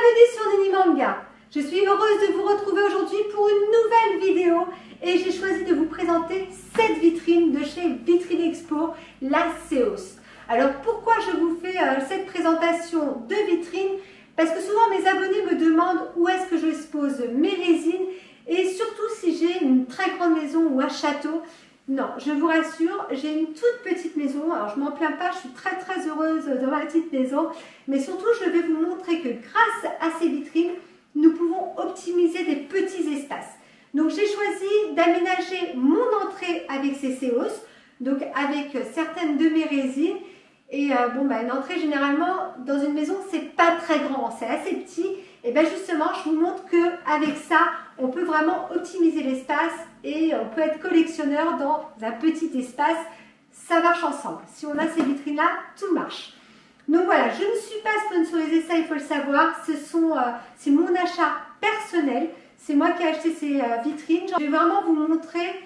Bienvenue sur Nini Manga. Je suis heureuse de vous retrouver aujourd'hui pour une nouvelle vidéo et j'ai choisi de vous présenter cette vitrine de chez Vitrine Expo, la Seos. Alors pourquoi je vous fais cette présentation de vitrine? Parce que souvent mes abonnés me demandent où est-ce que je expose mes résines et surtout si j'ai une très grande maison ou un château. Non, je vous rassure, j'ai une toute petite maison, alors je m'en plains pas, je suis très heureuse dans ma petite maison, mais surtout je vais vous montrer que grâce à ces vitrines, nous pouvons optimiser des petits espaces. Donc j'ai choisi d'aménager mon entrée avec ces Seos, donc avec certaines de mes résines, et une entrée généralement dans une maison c'est pas très grand, c'est assez petit, et bien justement je vous montre qu'avec ça, on peut vraiment optimiser l'espace et on peut être collectionneur dans un petit espace. Ça marche ensemble. Si on a ces vitrines-là, tout marche. Donc voilà, je ne suis pas sponsorisée, ça il faut le savoir. C'est mon achat personnel. C'est moi qui ai acheté ces vitrines. Je vais vraiment vous montrer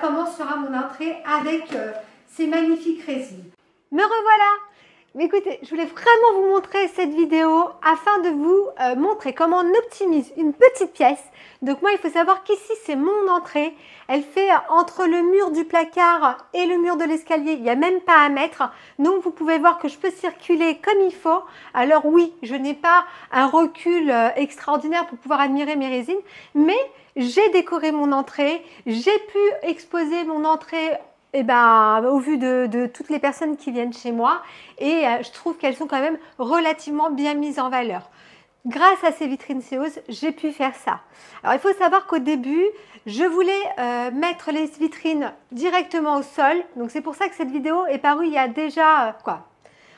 comment sera mon entrée avec ces magnifiques résines. Me revoilà! Mais écoutez, je voulais vraiment vous montrer cette vidéo afin de vous montrer comment on optimise une petite pièce. Donc moi, il faut savoir qu'ici, c'est mon entrée. Elle fait entre le mur du placard et le mur de l'escalier, il n'y a même pas 1 mètre. Donc vous pouvez voir que je peux circuler comme il faut. Alors oui, je n'ai pas un recul extraordinaire pour pouvoir admirer mes résines, mais j'ai décoré mon entrée, j'ai pu exposer mon entrée au vu de toutes les personnes qui viennent chez moi et je trouve qu'elles sont quand même relativement bien mises en valeur. Grâce à ces vitrines Seos, j'ai pu faire ça. Alors il faut savoir qu'au début, je voulais mettre les vitrines directement au sol. Donc c'est pour ça que cette vidéo est parue il y a déjà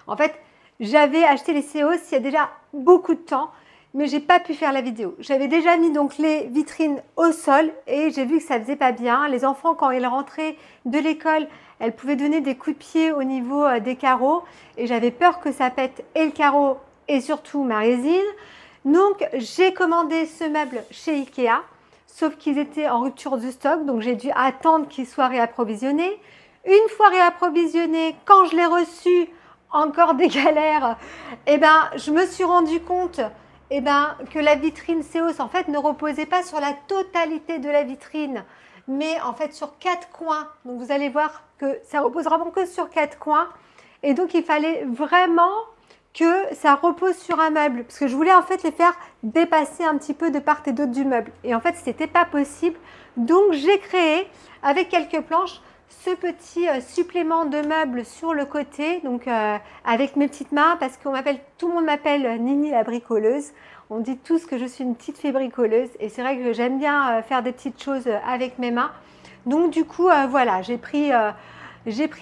En fait, j'avais acheté les Seos il y a déjà beaucoup de temps, mais j'ai pas pu faire la vidéo. J'avais déjà mis donc les vitrines au sol et j'ai vu que ça faisait pas bien. Les enfants, quand ils rentraient de l'école, elles pouvaient donner des coups de pied au niveau des carreaux et j'avais peur que ça pète et le carreau et surtout ma résine. Donc j'ai commandé ce meuble chez Ikea, sauf qu'ils étaient en rupture de stock, donc j'ai dû attendre qu'ils soient réapprovisionnés. Une fois réapprovisionnés, quand je l'ai reçu, encore des galères, je me suis rendu compte que la vitrine Seos en fait ne reposait pas sur la totalité de la vitrine, mais en fait sur 4 coins. Donc vous allez voir que ça repose vraiment que sur 4 coins. Et donc il fallait vraiment que ça repose sur un meuble, parce que je voulais en fait les faire dépasser un petit peu de part et d'autre du meuble. Et en fait ce n'était pas possible. Donc j'ai créé avec quelques planches ce petit supplément de meubles sur le côté, donc avec mes petites mains, parce qu'on m'appelle, tout le monde m'appelle Nini la bricoleuse. On dit tous que je suis une petite fée bricoleuse et c'est vrai que j'aime bien faire des petites choses avec mes mains. Donc du coup, voilà, j'ai pris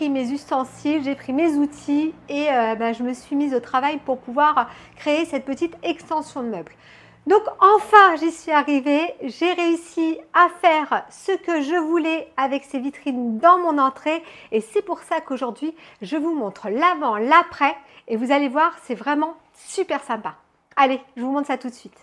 mes ustensiles, j'ai pris mes outils et je me suis mise au travail pour pouvoir créer cette petite extension de meubles. Donc enfin, j'y suis arrivée, j'ai réussi à faire ce que je voulais avec ces vitrines dans mon entrée et c'est pour ça qu'aujourd'hui, je vous montre l'avant, l'après et vous allez voir, c'est vraiment super sympa. Allez, je vous montre ça tout de suite.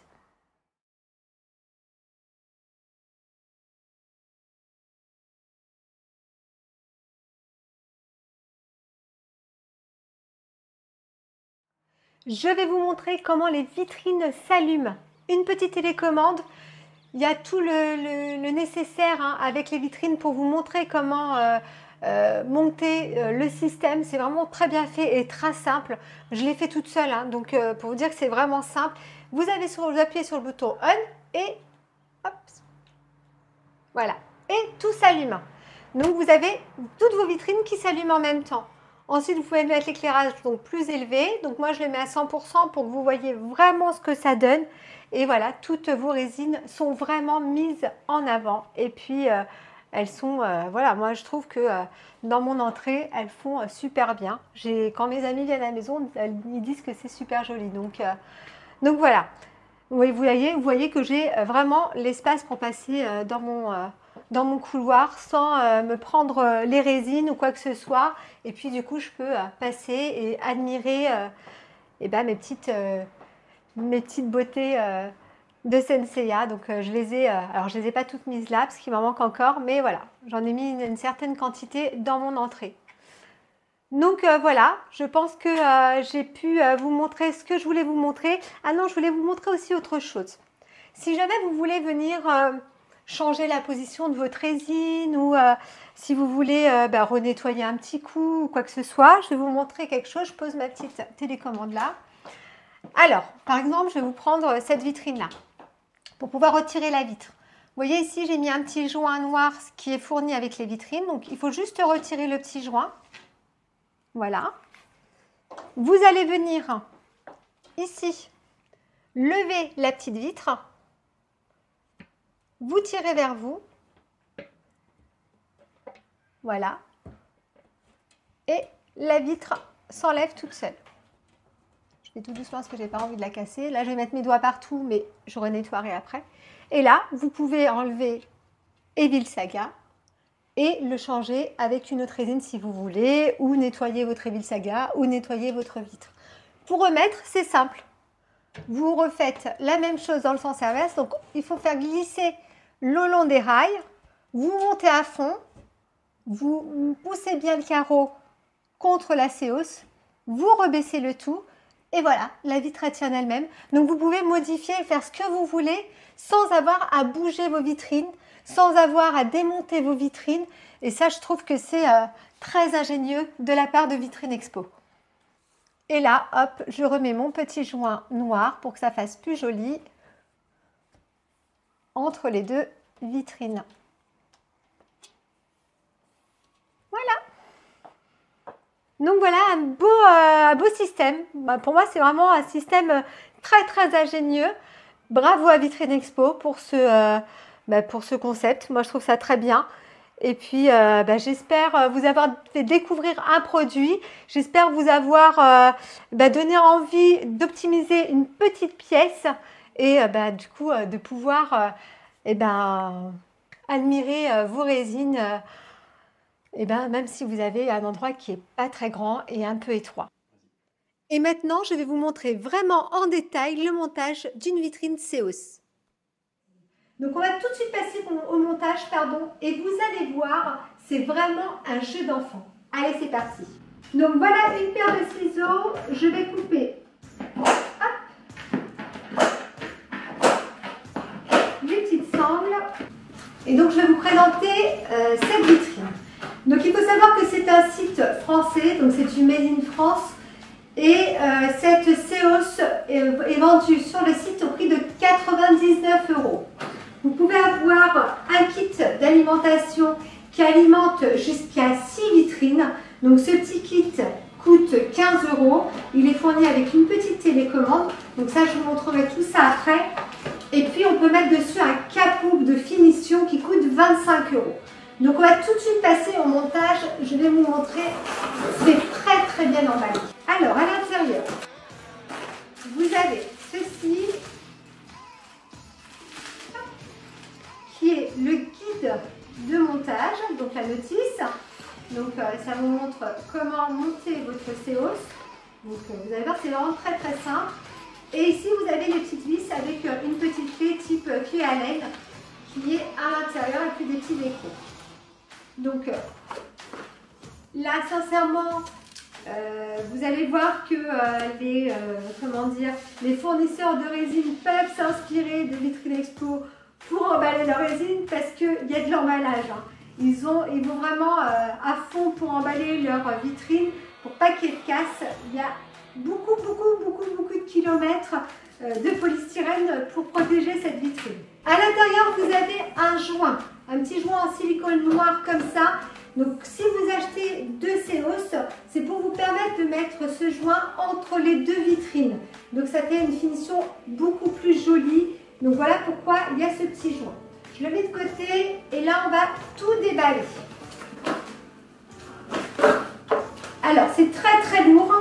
Je vais vous montrer comment les vitrines s'allument. Une petite télécommande. Il y a tout le nécessaire avec les vitrines pour vous montrer comment monter le système. C'est vraiment très bien fait et très simple. Je l'ai fait toute seule, donc pour vous dire que c'est vraiment simple. Vous appuyez sur le bouton on et hop, voilà. Et tout s'allume. Donc vous avez toutes vos vitrines qui s'allument en même temps. Ensuite, vous pouvez mettre l'éclairage donc plus élevé. Donc moi, je le mets à 100% pour que vous voyez vraiment ce que ça donne. Et voilà, toutes vos résines sont vraiment mises en avant. Et puis, elles sont, voilà, moi je trouve que dans mon entrée, elles font super bien. Quand mes amis viennent à la maison, ils disent que c'est super joli. Donc voilà. Vous voyez que j'ai vraiment l'espace pour passer dans mon couloir sans me prendre les résines ou quoi que ce soit. Et puis du coup, je peux passer et admirer mes petites beautés de Senseiya. Donc je les ai pas toutes mises là parce qu'il m'en manque encore. Mais voilà, j'en ai mis une certaine quantité dans mon entrée. Donc voilà, je pense que j'ai pu vous montrer ce que je voulais vous montrer. Ah non, je voulais vous montrer aussi autre chose. Si jamais vous voulez venir changer la position de votre résine ou si vous voulez renettoyer un petit coup ou quoi que ce soit, je vais vous montrer quelque chose. Je pose ma petite télécommande là. Alors, par exemple, je vais vous prendre cette vitrine-là pour pouvoir retirer la vitre. Vous voyez ici, j'ai mis un petit joint noir qui est fourni avec les vitrines. Donc, il faut juste retirer le petit joint. Voilà. Vous allez venir ici, lever la petite vitre. Vous tirez vers vous. Voilà. Et la vitre s'enlève toute seule. Je fais tout doucement parce que je n'ai pas envie de la casser. Là, je vais mettre mes doigts partout, mais je renettoierai après. Et là, vous pouvez enlever Evil Saga et le changer avec une autre résine si vous voulez, ou nettoyer votre Evil Saga, ou nettoyer votre vitre. Pour remettre, c'est simple. Vous refaites la même chose dans le sens inverse. Donc, il faut faire glisser le long des rails. Vous montez à fond. Vous poussez bien le carreau contre la séance. Vous rebaissez le tout. Et voilà, la vitre tient elle-même. Donc, vous pouvez modifier et faire ce que vous voulez sans avoir à bouger vos vitrines, sans avoir à démonter vos vitrines. Et ça, je trouve que c'est très ingénieux de la part de Vitrine Expo. Et là, hop, je remets mon petit joint noir pour que ça fasse plus joli entre les deux vitrines. Voilà. Donc voilà un beau système. Pour moi, c'est vraiment un système très ingénieux. Bravo à Vitrine Expo pour ce concept. Moi, je trouve ça très bien. Et puis, j'espère vous avoir fait découvrir un produit. J'espère vous avoir donné envie d'optimiser une petite pièce et du coup de pouvoir admirer vos résines, même si vous avez un endroit qui n'est pas très grand et un peu étroit. Et maintenant, je vais vous montrer vraiment en détail le montage d'une vitrine Seos. Donc, on va tout de suite passer au montage, et vous allez voir, c'est vraiment un jeu d'enfant. Allez, c'est parti. Donc, voilà une paire de ciseaux. Je vais couper les petites sangles. Et donc, je vais vous présenter cette vitrine. Donc, il faut savoir que c'est un site français, donc c'est une Made in France. Et cette Seos est vendue sur le site au prix de 99 €. Vous pouvez avoir un kit d'alimentation qui alimente jusqu'à 6 vitrines. Donc ce petit kit coûte 15 €. Il est fourni avec une petite télécommande. Donc ça, je vous montrerai tout ça après. Et puis on peut mettre dessus un capot de finition qui coûte 25 €. Donc on va tout de suite passer au montage. Je vais vous montrer. C'est très bien emballé. Alors à l'intérieur, vous avez ceci qui est le guide de montage, donc la notice. Donc ça vous montre comment monter votre Seos. Donc vous allez voir, c'est vraiment très simple. Et ici vous avez les petites vis avec une petite clé type clé Allen qui est à l'intérieur et puis des petits décos. Donc là sincèrement, vous allez voir que les fournisseurs de résine peuvent s'inspirer de Vitrine Expo pour emballer leur résine parce qu'il y a de l'emballage. Hein. Ils vont vraiment à fond pour emballer leur vitrine pour pas qu'il y ait de casse. Il y a beaucoup de kilomètres de polystyrène pour protéger cette vitrine. À l'intérieur, vous avez un petit joint en silicone noir comme ça. Donc si vous achetez 2 Seos, c'est pour vous permettre de mettre ce joint entre les deux vitrines. Donc ça fait une finition beaucoup plus jolie. Donc voilà pourquoi il y a ce petit joint. Je le mets de côté et là on va tout déballer. Alors c'est très lourd.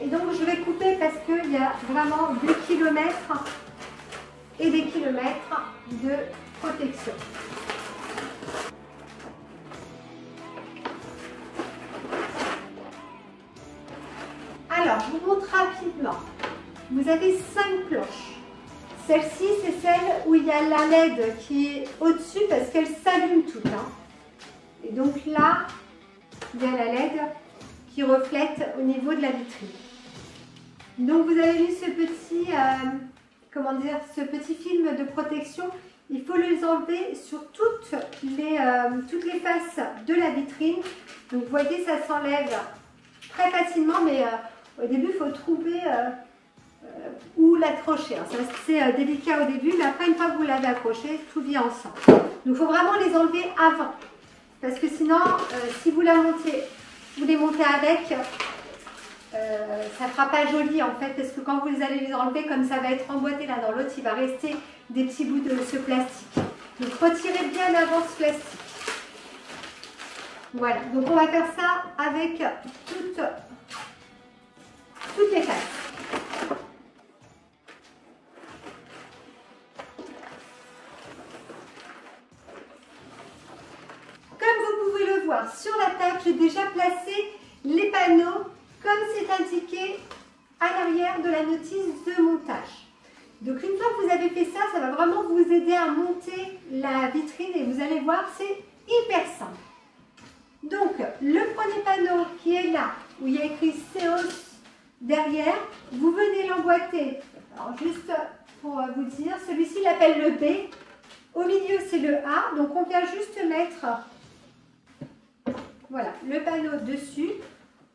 Et donc je vais couper parce qu'il y a vraiment des kilomètres et des kilomètres de protection. Alors, je vous montre rapidement. Vous avez 5 planches. Celle-ci, c'est celle où il y a la LED qui est au-dessus parce qu'elle s'allume toute. Hein. Et donc là, il y a la LED qui reflète au niveau de la vitrine. Donc vous avez vu ce petit, ce petit film de protection. Il faut les enlever sur toutes les faces de la vitrine. Donc vous voyez, ça s'enlève très facilement, mais au début il faut trouver où l'accrocher. C'est délicat au début, mais après une fois que vous l'avez accroché, tout vient ensemble. Donc il faut vraiment les enlever avant, parce que sinon, si vous les montez avec, ça ne fera pas joli en fait, parce que quand vous allez les enlever, comme ça va être emboîté là dans l'autre, il va rester des petits bouts de ce plastique. Donc retirez bien avant ce plastique. Voilà, donc on va faire ça avec toutes les faces. Comme vous pouvez le voir sur la table, j'ai déjà placé les panneaux comme c'est indiqué à l'arrière de la notice de montage. Donc une fois que vous avez fait ça, ça va vraiment vous aider à monter la vitrine et vous allez voir, c'est hyper simple. Donc le premier panneau qui est là, où il y a écrit SEOS derrière, vous venez l'emboîter. Alors juste pour vous dire, celui-ci il appelle le B, au milieu c'est le A, donc on vient juste mettre voilà, le panneau dessus.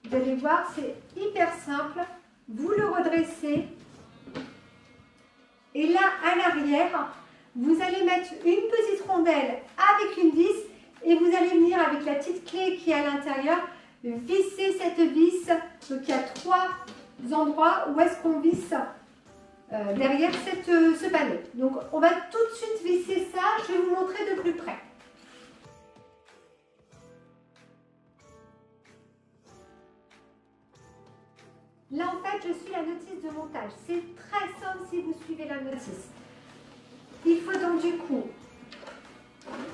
Vous allez voir, c'est hyper simple. Vous le redressez. Et là, à l'arrière, vous allez mettre une petite rondelle avec une vis et vous allez venir avec la petite clé qui est à l'intérieur, visser cette vis. Donc, il y a 3 endroits où est-ce qu'on visse derrière ce panneau. Donc, on va tout de suite visser ça. Je vais vous montrer de plus près. Là, en fait, je suis la notice de montage. C'est très simple si vous suivez la notice. Il faut donc du coup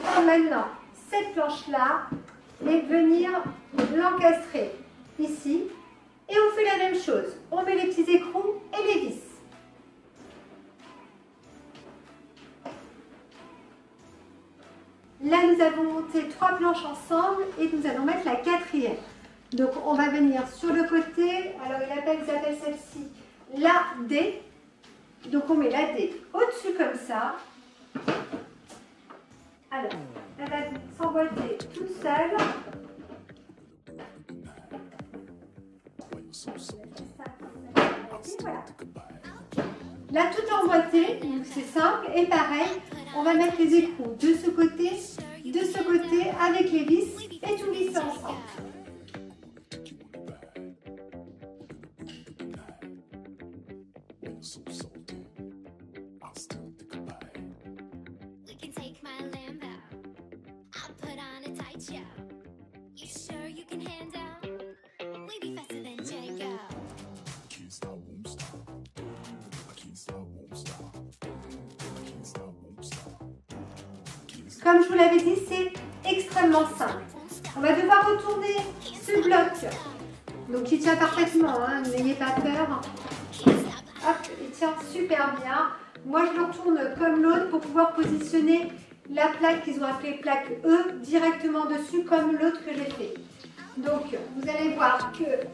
prendre maintenant cette planche-là et venir l'encastrer ici. Et on fait la même chose. On met les petits écrous et les vis. Là, nous avons monté 3 planches ensemble et nous allons mettre la 4e. Donc, on va venir sur le côté. Alors, ils appellent celle-ci la D. Donc, on met la D au-dessus comme ça. Alors, elle va s'emboîter toute seule. Voilà. Là, tout est emboîté, donc c'est simple. Et pareil, on va mettre les écrous de ce côté avec les vis et tout visser ensemble. Comme je vous l'avais dit, c'est extrêmement simple. On va devoir retourner ce bloc. Donc il tient parfaitement, hein, n'ayez pas peur. Hop, il tient super bien. Moi je le retourne comme l'autre pour pouvoir positionner la plaque qu'ils ont appelée plaque E directement dessus comme l'autre que j'ai fait. Donc vous allez voir que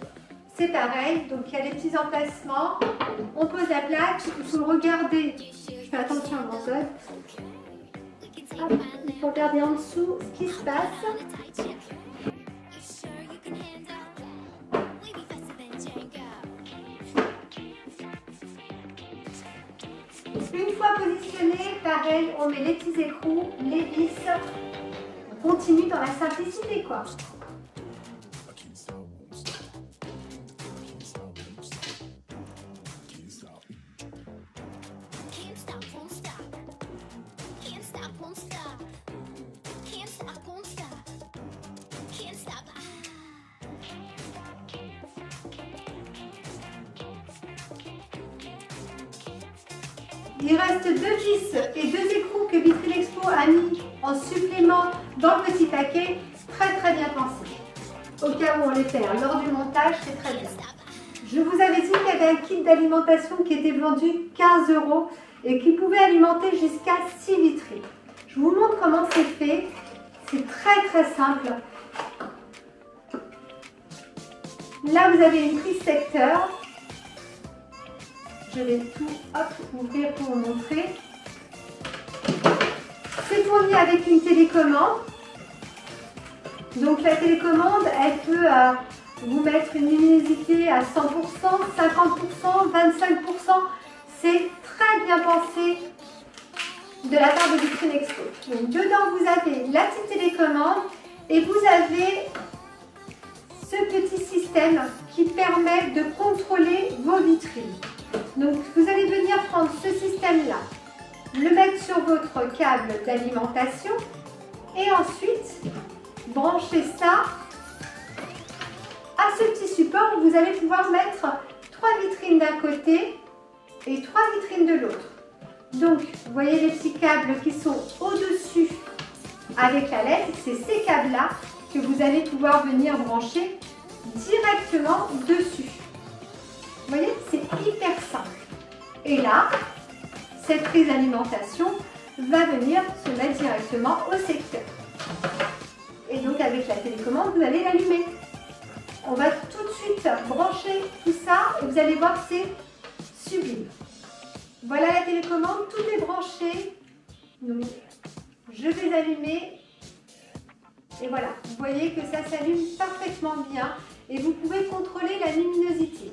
c'est pareil. Donc il y a des petits emplacements. On pose la plaque, il faut regarder. Je fais attention à mon zone. Hop, il faut regarder en dessous ce qui se passe. Une fois positionné, pareil, on met les petits écrous, les vis. On continue dans la simplicité, quoi. Il reste 2 vis et 2 écrous que Vitrine Expo a mis en supplément dans le petit paquet. Très bien pensé. Au cas où on les perd lors du montage, c'est très bien. Je vous avais dit qu'il y avait un kit d'alimentation qui était vendu 15 € et qui pouvait alimenter jusqu'à 6 vitrines. Je vous montre comment c'est fait. C'est très simple. Là, vous avez une prise secteur. Je vais tout ouvrir pour vous montrer. C'est fourni avec une télécommande. Donc la télécommande, elle peut vous mettre une luminosité à 100%, 50%, 25%. C'est très bien pensé de la part de Vitrine Expo. Donc dedans, vous avez la petite télécommande et vous avez ce petit système qui permet de contrôler vos vitrines. Donc vous allez venir prendre ce système-là, le mettre sur votre câble d'alimentation et ensuite brancher ça à ce petit support où vous allez pouvoir mettre 3 vitrines d'un côté et 3 vitrines de l'autre. Donc vous voyez les petits câbles qui sont au-dessus avec la LED, c'est ces câbles-là que vous allez pouvoir venir brancher directement dessus. Vous voyez, c'est hyper simple. Et là, cette prise d'alimentation va venir se mettre directement au secteur. Et donc avec la télécommande, vous allez l'allumer. On va tout de suite brancher tout ça et vous allez voir que c'est sublime. Voilà la télécommande, tout est branché. Donc, je vais allumer. Et voilà, vous voyez que ça s'allume parfaitement bien et vous pouvez contrôler la luminosité.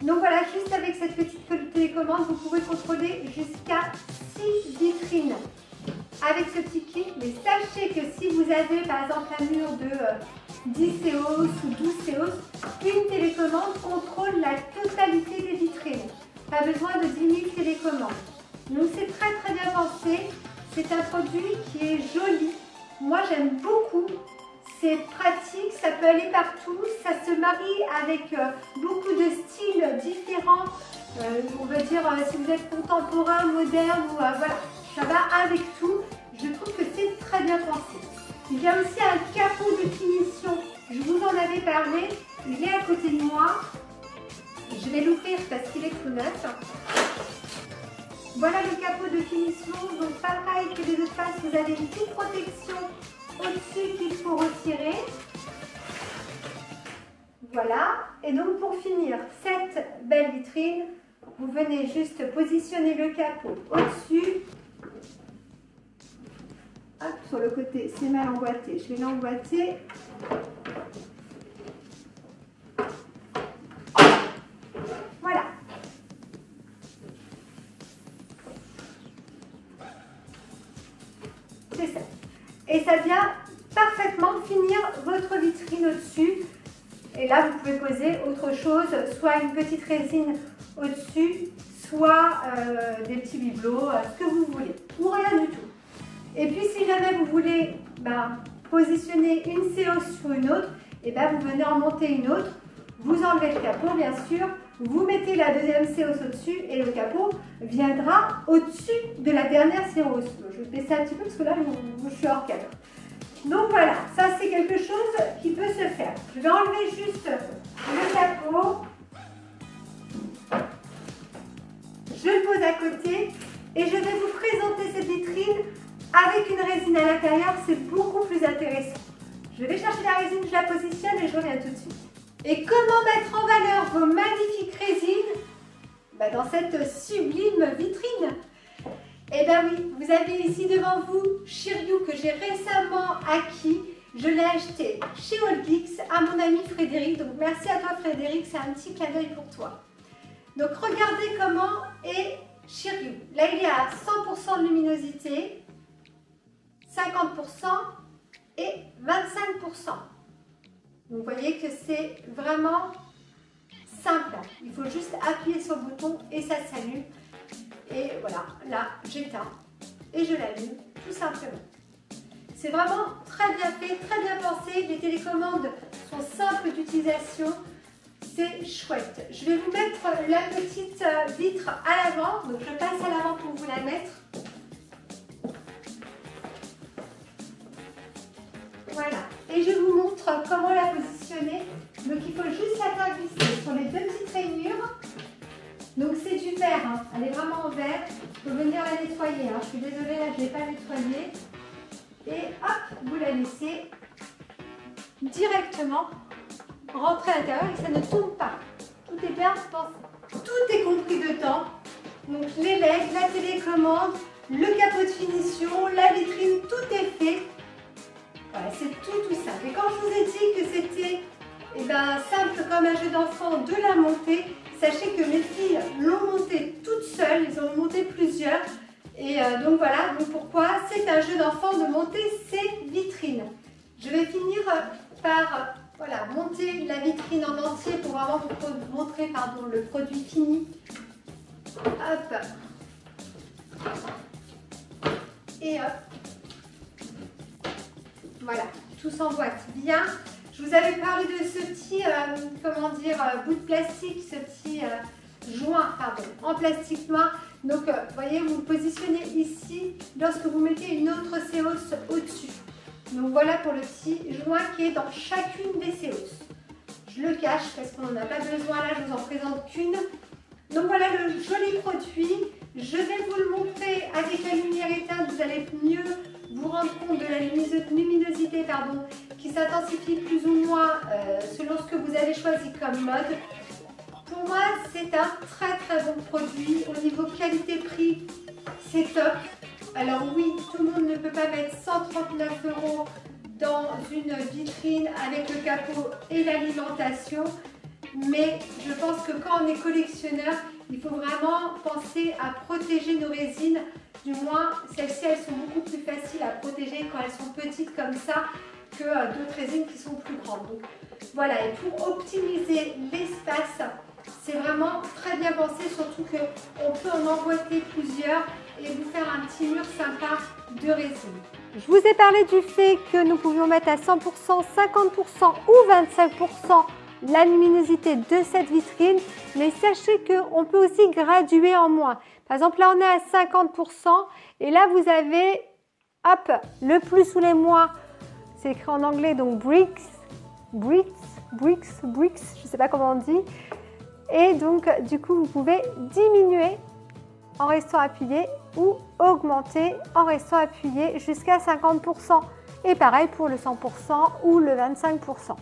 Donc voilà, juste avec cette petite télécommande, vous pouvez contrôler jusqu'à 6 vitrines avec ce petit kit. Mais sachez que si vous avez par exemple un mur de 10 séos ou 12 séos, une télécommande contrôle la totalité des vitrines. Pas besoin de 10 000 télécommandes. Donc c'est très très bien pensé. C'est un produit qui est joli. Moi j'aime beaucoup. C'est pratique, ça peut aller partout, ça se marie avec beaucoup de styles différents. On va dire si vous êtes contemporain, moderne, ou voilà, ça va avec tout. Je trouve que c'est très bien pensé. Il y a aussi un capot de finition, je vous en avais parlé, il est à côté de moi. Je vais l'ouvrir parce qu'il est tout neuf. Voilà le capot de finition, donc pareil que les autres faces, vous avez une petite protection au-dessus qu'il faut retirer. Voilà. Et donc pour finir cette belle vitrine, vous venez juste positionner le capot au-dessus. Hop, sur le côté, c'est mal emboîté. Je vais l'emboîter. Voilà. C'est ça. Et ça vient parfaitement finir votre vitrine au-dessus. Et là, vous pouvez poser autre chose, soit une petite résine au-dessus, soit des petits bibelots, ce que vous voulez, ou rien du tout. Et puis, si jamais vous voulez positionner une séance sur une autre, et vous venez en monter une autre, vous enlevez le capot, bien sûr, vous mettez la deuxième séance au-dessus et le capot viendra au-dessus de la dernière séance. Je vais baisser un petit peu parce que là, je suis hors cadre. Donc voilà, ça c'est quelque chose qui peut se faire. Je vais enlever juste le capot. Je le pose à côté et je vais vous présenter cette vitrine avec une résine à l'intérieur. C'est beaucoup plus intéressant. Je vais chercher la résine, je la positionne et je reviens tout de suite. Et comment mettre en valeur vos magnifiques résines dans cette sublime vitrine? Eh bien oui, vous avez ici devant vous Shiryu que j'ai récemment acquis. Je l'ai acheté chez AllGeeks à mon ami Frédéric. Donc merci à toi Frédéric, c'est un petit clin d'œil pour toi. Donc regardez comment est Shiryu. Là il est à 100% de luminosité, 50% et 25%. Donc vous voyez que c'est vraiment simple. Il faut juste appuyer sur le bouton et ça s'allume. Et voilà, là j'éteins et je l'allume tout simplement. C'est vraiment très bien fait, très bien pensé. Les télécommandes sont simples d'utilisation. C'est chouette. Je vais vous mettre la petite vitre à l'avant. Donc je passe à l'avant pour vous la mettre. Voilà. Et je vous montre comment la positionner. Donc il faut juste la faire glisser sur les deux petites rainures. Donc c'est du verre, hein. Elle est vraiment en verre. Il faut venir la nettoyer. Hein. Je suis désolée, là je ne l'ai pas nettoyée. Et hop, vous la laissez directement rentrer à l'intérieur et que ça ne tombe pas. Tout est bien pensé. Tout est compris dedans. Donc les LED, la télécommande, le capot de finition, la vitrine, tout est fait. Voilà, c'est tout simple. Et quand je vous ai dit que c'était simple comme un jeu d'enfant de la monter, sachez que mes filles l'ont monté toutes seules, ils en ont monté plusieurs. Et donc voilà, donc pourquoi c'est un jeu d'enfant de monter ces vitrines. Je vais finir par monter la vitrine en entier pour vraiment vous montrer le produit fini. Hop. Et hop. Voilà, tout s'emboîte bien. Je vous avais parlé de ce petit, bout de plastique, ce petit joint, en plastique noir. Donc, vous voyez, vous le positionnez ici lorsque vous mettez une autre séhausse au-dessus. Donc, voilà pour le petit joint qui est dans chacune des séhausses. Je le cache parce qu'on n'en a pas besoin là, je vous en présente qu'une. Donc, voilà le joli produit. Je vais vous le montrer avec la lumière éteinte, vous allez mieux vous rendre compte de la luminosité qui s'intensifie plus ou moins selon ce que vous avez choisi comme mode. Pour moi, c'est un très bon produit. Au niveau qualité-prix, c'est top. Alors oui, tout le monde ne peut pas mettre 139 € dans une vitrine avec le capot et l'alimentation. Mais je pense que quand on est collectionneur, il faut vraiment penser à protéger nos résines. Du moins, celles-ci, elles sont beaucoup plus faciles à protéger quand elles sont petites comme ça que d'autres résines qui sont plus grandes. Donc voilà, et pour optimiser l'espace, c'est vraiment très bien pensé, surtout qu'on peut en emboîter plusieurs et vous faire un petit mur sympa de résine. Je vous ai parlé du fait que nous pouvions mettre à 100%, 50% ou 25% la luminosité de cette vitrine, mais sachez qu'on peut aussi graduer en moins. Par exemple, là on est à 50% et là vous avez, hop, le plus ou les moins, c'est écrit en anglais, donc bricks, je ne sais pas comment on dit. Et donc, du coup, vous pouvez diminuer en restant appuyé ou augmenter en restant appuyé jusqu'à 50%. Et pareil pour le 100% ou le 25%.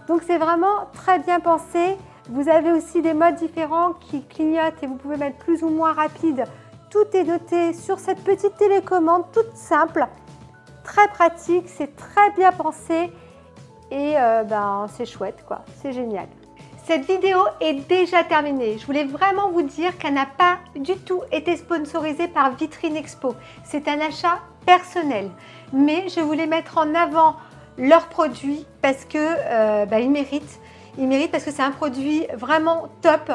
Donc, c'est vraiment très bien pensé. Vous avez aussi des modes différents qui clignotent et vous pouvez mettre plus ou moins rapide. Tout est noté sur cette petite télécommande toute simple, très pratique, c'est très bien pensé et c'est chouette quoi, c'est génial. Cette vidéo est déjà terminée. Je voulais vraiment vous dire qu'elle n'a pas du tout été sponsorisée par Vitrine Expo. C'est un achat personnel. Mais je voulais mettre en avant leurs produits parce que ils méritent. Ils méritent parce que c'est un produit vraiment top,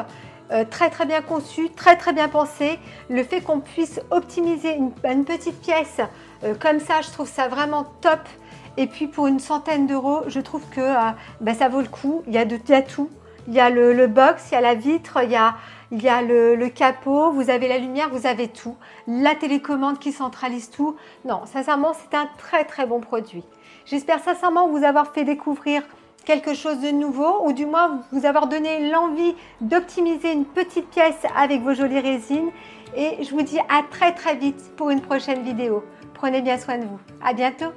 très bien conçu, très bien pensé. Le fait qu'on puisse optimiser une petite pièce comme ça, je trouve ça vraiment top. Et puis pour une centaine d'euros, je trouve que ça vaut le coup. Il y a tout. Il y a le box, il y a la vitre, il y a le capot, vous avez la lumière, vous avez tout. La télécommande qui centralise tout. Non, sincèrement, c'est un très bon produit. J'espère sincèrement vous avoir fait découvrir quelque chose de nouveau ou du moins vous avoir donné l'envie d'optimiser une petite pièce avec vos jolies résines. Et je vous dis à très vite pour une prochaine vidéo. Prenez bien soin de vous. À bientôt.